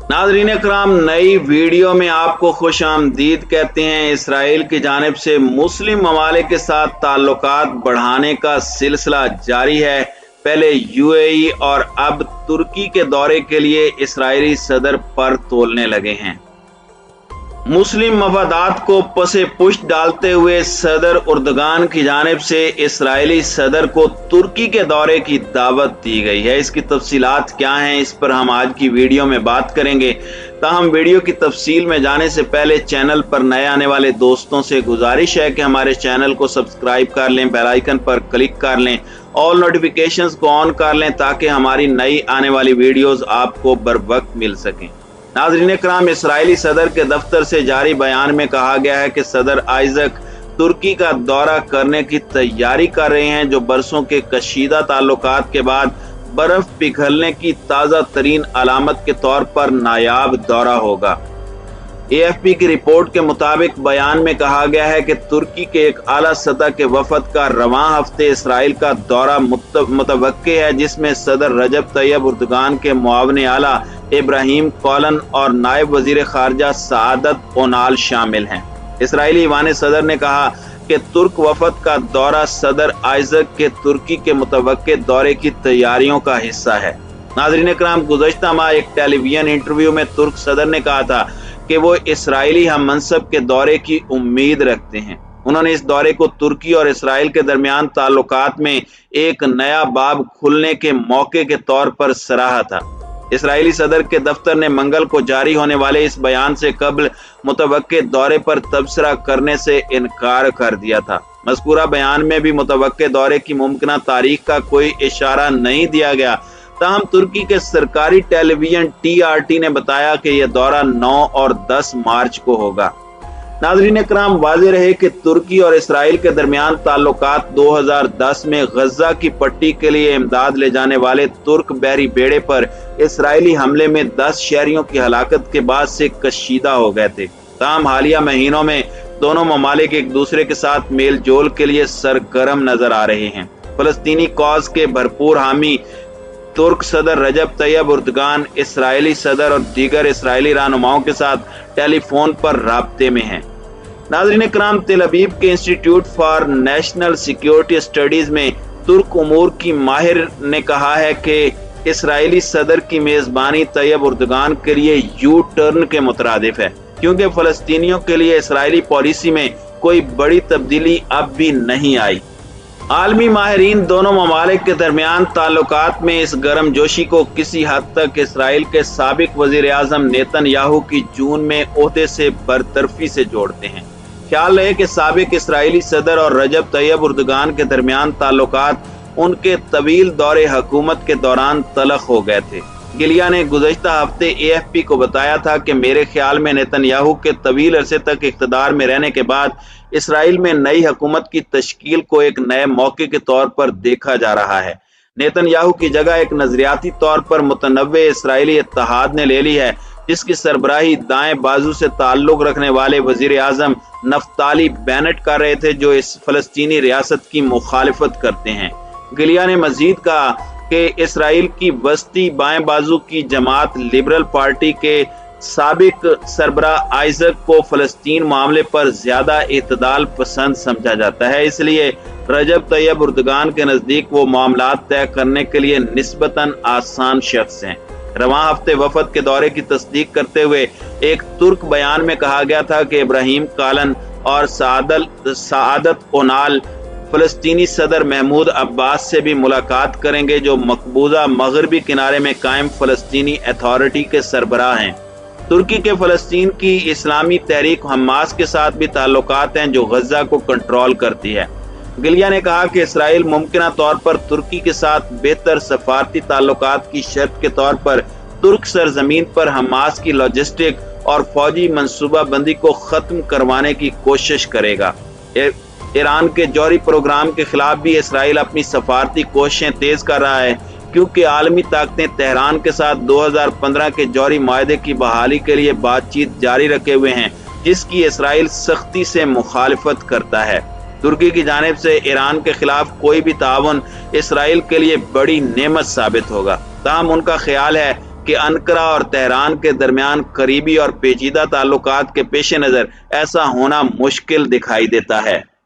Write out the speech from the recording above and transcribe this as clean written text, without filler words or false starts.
नाज़रीन इकराम, नई वीडियो में आपको खुश आमदीद कहते हैं। इसराइल की जानिब से मुस्लिम ममालिक के साथ ताल्लुकात बढ़ाने का सिलसिला जारी है। पहले यूएई और अब तुर्की के दौरे के लिए इसराइली सदर पर तोलने लगे हैं। मुस्लिम मफादात को पसे पुष्ट डालते हुए सदर उर्दगान की जानिब से इसराइली सदर को तुर्की के दौरे की दावत दी गई है। इसकी तफसीलात क्या हैं, इस पर हम आज की वीडियो में बात करेंगे। ताहम वीडियो की तफसील में जाने से पहले चैनल पर नए आने वाले दोस्तों से गुजारिश है कि हमारे चैनल को सब्सक्राइब कर लें, बेल आइकन पर क्लिक कर लें, ऑल नोटिफिकेशंस को ऑन कर लें ताकि हमारी नई आने वाली वीडियोस आपको बर वक्त मिल सकें। नाज़रीन इकराम, इसराइली सदर के दफ्तर से जारी बयान में कहा गया है कि सदर आइजक तुर्की का दौरा करने की तैयारी कर रहे हैं, जो बरसों के कशीदा ताल्लुकात के बाद बर्फ पिघलने की ताज़ा तरीन अलामत के तौर पर नायाब दौरा होगा। AFP की रिपोर्ट के मुताबिक बयान में कहा गया है कि तुर्की के एक आला सतह के वफद का रवां हफ्ते इसराइल का दौरा मुतवक्के है, जिसमें सदर रजब तैयब उर्दगान के मुआवने आला इब्राहिम कॉलन और नायब वजीर खारजा सआदत ओनाल शामिल हैं। इसराइली ईवान सदर ने कहा कि तुर्क वफद का दौरा सदर आइजक के तुर्की के मुतवक्के दौरे की तैयारियों का हिस्सा है। नाज़रीन इकराम, गुज़श्ता माह एक टेलीविजन इंटरव्यू में तुर्क सदर ने कहा था कि वो इसराइली हम मनसब के दौरे की उम्मीद रखते हैं। उन्होंने इस दौरे को तुर्की और इसराइल के दरमियान ताल्लुकात में एक नया बाब खुलने के मौके के तौर पर सराहा था। इसराइली सदर के दफ्तर ने मंगल को जारी होने वाले इस बयान से कबल मुतवक्के दौरे पर तबसरा करने से इनकार कर दिया था। मज़कूरा बयान में भी मुतवक्के दौरे की मुमकिना तारीख का कोई इशारा नहीं दिया गया। ताहम तुर्की के सरकारी टेलीविजन TRT ने बताया कि यह दौरा 9 और 10 मार्च को होगा। नाज़रीन इकराम, वाज़ेह रहे कि तुर्की और इसराइल के दरमियान ताल्लुकात 2010 में गजा की पट्टी के लिए इमदाद ले जाने वाले तुर्क बहरी बेड़े पर इसराइली हमले में 10 शहरियों की हलाकत के बाद से कशीदा हो गए थे। ताहम हालिया महीनों में दोनों ममालिक एक दूसरे के साथ मेल जोल के लिए सरगर्म नजर आ रहे हैं। फलस्तीनी कॉज के भरपूर हामी तुर्क सदर रजब तैयब उर्दगान इसराइली सदर और दीगर इसराइली रहनुमाओं के साथ टेलीफोन पर राब्ते में हैं। नाज़रीन इकराम, तेल अवीव के institute for national security studies में तुर्क उमूर की माहिर ने कहा है कि इसराइली सदर की मेजबानी तैयब उर्दगान के लिए यू टर्न के मुतरादिफ है, क्योंकि फलस्तीनियों के लिए इसराइली पॉलिसी में कोई बड़ी तब्दीली अब भी नहीं आई। आलमी माहिरीन दोनों ममालिक के दरमियान ताल्लुकात में इस गर्म जोशी को किसी हद तक इसराइल के साबिक वजीर आजम नेतन्याहू की जून में ओहदे से बरतरफी से जोड़ते हैं। ख्याल रहे कि साबिक इसराइली सदर और रजब तैयब उर्दगान के दरमियान ताल्लुकात उनके तवील दौरे हुकूमत के दौरान तलख हो गए थे। गिलिया ने गुज़श्ता हफ्ते AFP को बताया था कि मेरे ख्याल में नेतन्याहू के तवील अरसे तक इख्तदार में रहने के बाद इसराइल में नई हुकूमत की तश्कील को एक नए मौके के तौर पर देखा जा रहा है। नेतन्याहू की जगह एक नजरियाती तौर पर मुतनव्वे इसराइली इत्तेहाद ने ले ली है, जिसकी सरबराही दाएं बाजू से ताल्लुक रखने वाले वजीर आजम नफ्ताली बेनेट कर रहे थे, जो इस फलस्तीनी रियासत की मुखालिफत करते हैं। गिलिया ने मजीद कहा कि इसराइल की वस्ती बाएं बाजू की जमात लिबरल पार्टी के साबिक सरबरा आइजक को फलस्तीन मामले पर ज्यादा इत्तदाल पसंद समझा जाता है, इसलिए रजब तैयब उर्दगान के नजदीक वो मामलात तय करने के लिए निस्बतन आसान शख्स हैं। रवां हफ्ते वफद के दौरे की तस्दीक करते हुए एक तुर्क बयान में कहा गया था कि इब्राहिम कालन और सआदत ओनाल फलस्तीनी सदर महमूद अब्बास से भी मुलाकात करेंगे, जो मकबूजा मगरबी किनारे में कायम फलस्तीनी अथॉरिटी के सरबराह हैं। तुर्की के फलस्तीन की इस्लामी तहरीक हमास के साथ भी ताल्लुकात हैं, जो गजा को कंट्रोल करती है। गिलिया ने कहा कि इसराइल मुमकिना तौर पर तुर्की के साथ बेहतर सफारती ताल्लुकात की शर्त के तौर पर तुर्क सरजमीन पर हमास की लॉजिस्टिक और फौजी मंसूबा बंदी को खत्म करवाने की कोशिश करेगा। ईरान के जौहरी प्रोग्राम के खिलाफ भी इसराइल अपनी सफारती कोशिशें तेज कर रहा है, क्योंकि आलमी ताकतें तेहरान के साथ 2015 के जौहरी माहदे की बहाली के लिए बातचीत जारी रखे हुए हैं, जिसकी इसराइल सख्ती से मुखालिफत करता है। तुर्की की जानिब से ईरान के खिलाफ कोई भी ताउन इसराइल के लिए बड़ी नेमत साबित होगा। ताहम उनका ख्याल है کہ انقرہ اور تہران کے درمیان قریبی اور پیچیدہ تعلقات کے پیش نظر ایسا ہونا مشکل دکھائی دیتا ہے۔